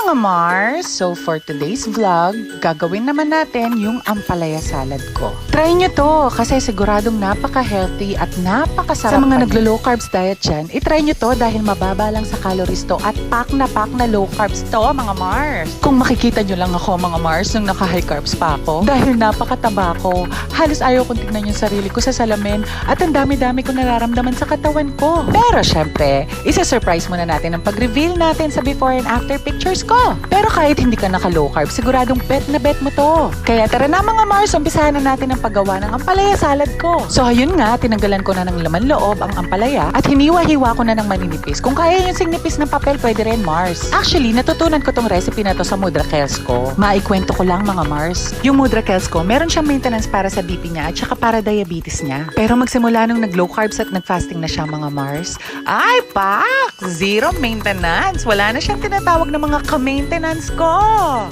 mga Mars! So for today's vlog, gagawin naman natin yung ampalaya salad ko. Try nyo to kasi siguradong napaka-healthy at napakasarap. Sa mga naglo-low carbs diet dyan, itry nyo to dahil mababa lang sa calories to at pack na low carbs to mga Mars. Kung makikita nyo lang ako mga Mars nung naka-high carbs pa ako, dahil napakataba ko, halos ayaw kong tignan yung sarili ko sa salamin at ang dami-dami ko nararamdaman sa katawan ko. Pero syempre, isa-surprise muna natin ang pag-reveal natin sa before and after pictures ko. Pero kahit hindi ka naka-low carb, siguradong bet na bet mo to. Kaya tara na mga Mars, umpisahan na natin ang paggawa ng ampalaya salad ko. So ayun nga, tinanggalan ko na ng laman loob ang ampalaya at hiniwa-hiwa ko na ng maninipis. Kung kaya yung singnipis ng papel, pwede rin Mars. Actually, natutunan ko tong recipe na to sa Mudra Kels ko. Maikwento ko lang mga Mars. Yung Mudra Kels ko, meron siyang maintenance para sa BP niya at saka para diabetes niya. Pero magsimula nung nag-low carbs at nag-fasting na siya mga Mars, ay pak! Zero maintenance. Wala na siyang tinatawag na mga ka-maintenance ko.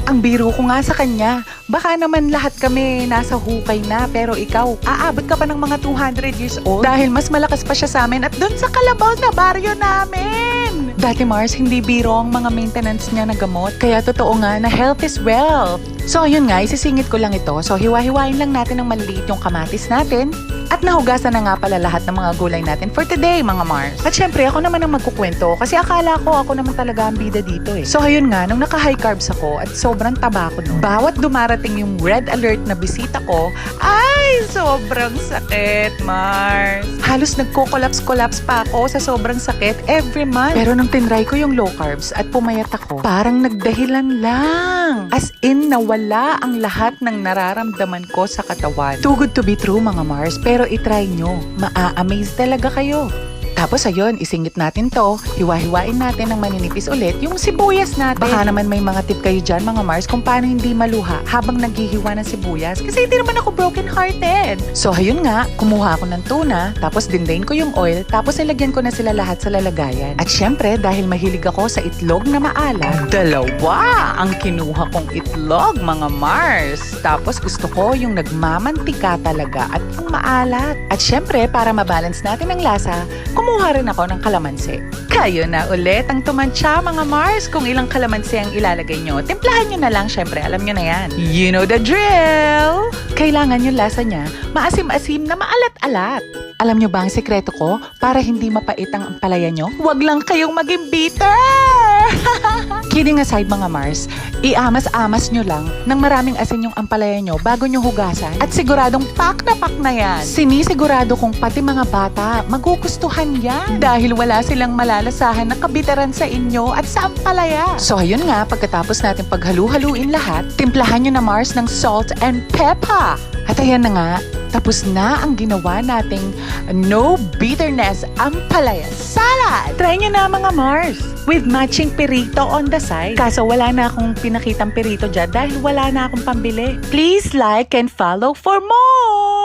Ang biro ko nga sa kanya, baka naman lahat kami nasa hukay na pero ikaw, aabot ka pa ng mga 200 years old dahil mas malakas pa siya sa amin at dun sa Kalabaw na baryo namin. Dati Mars, hindi biro ang mga maintenance niya na gamot. Kaya totoo nga na health is wealth. So ayun nga, isisingit ko lang ito. So hiwa-hiwain lang natin ng maliliit yung kamatis natin. At nahugasan na nga pala lahat ng mga gulay natin for today, mga Mars. At syempre, ako naman ang magkukwento kasi akala ko ako naman talaga ang bida dito eh. So ayun nga, nung naka-high carbs ako at sobrang taba ko nun, bawat dumarating yung red alert na bisita ko, ay, sobrang sakit, Mars. Halos nagko-collapse pa ako sa sobrang sakit every month. Pero nung tinry ko yung low carbs at pumayat ako, parang nagdahilan lang. As in, nawala ang lahat ng nararamdaman ko sa katawan. Too good to be true, mga Mars. Pero itry nyo. Maa-amaze talaga kayo. Tapos ayun, isingit natin to, hiwa-hiwain natin ng maninipis ulit yung sibuyas natin. Baka naman may mga tip kayo dyan mga Mars kung paano hindi maluha habang naghihiwa ng sibuyas kasi hindi naman ako broken hearted. So ayun nga, kumuha ako ng tuna, tapos dindain ko yung oil, tapos ilagyan ko na sila lahat sa lalagayan. At syempre, dahil mahilig ako sa itlog na maalat, dalawa ang kinuha kong itlog mga Mars. Tapos gusto ko yung nagmamantika talaga at yung maalat. At syempre, para mabalance natin ang lasa, kumuha rin ako ng kalamansi. Kayo na ulit ang tumantsa mga Mars kung ilang kalamansi ang ilalagay nyo. Timplahan nyo na lang, syempre, alam nyo na yan. You know the drill! Kailangan yung lasa niya maasim-asim na maalat-alat. Alam nyo ba ang sekreto ko para hindi mapait ang ampalaya nyo? Huwag lang kayong maging bitter! Kidding aside mga Mars, iamas-amas nyo lang ng maraming asin yung ampalaya nyo bago nyo hugasan at siguradong pak na yan. Sinisigurado kong pati mga bata magugustuhan yan dahil wala silang malalasahan na kabitaran sa inyo at sa ampalaya. So ayun nga, pagkatapos natin paghalu-haluin lahat, timplahan nyo na Mars ng salt and pepper. At ayan na nga, tapos na ang ginawa nating no bitterness ampalaya salad. Try nyo na mga Mars with matching perito on the side. Kaso wala na akong pinakitang perito dyan dahil wala na akong pambili. Please like and follow for more!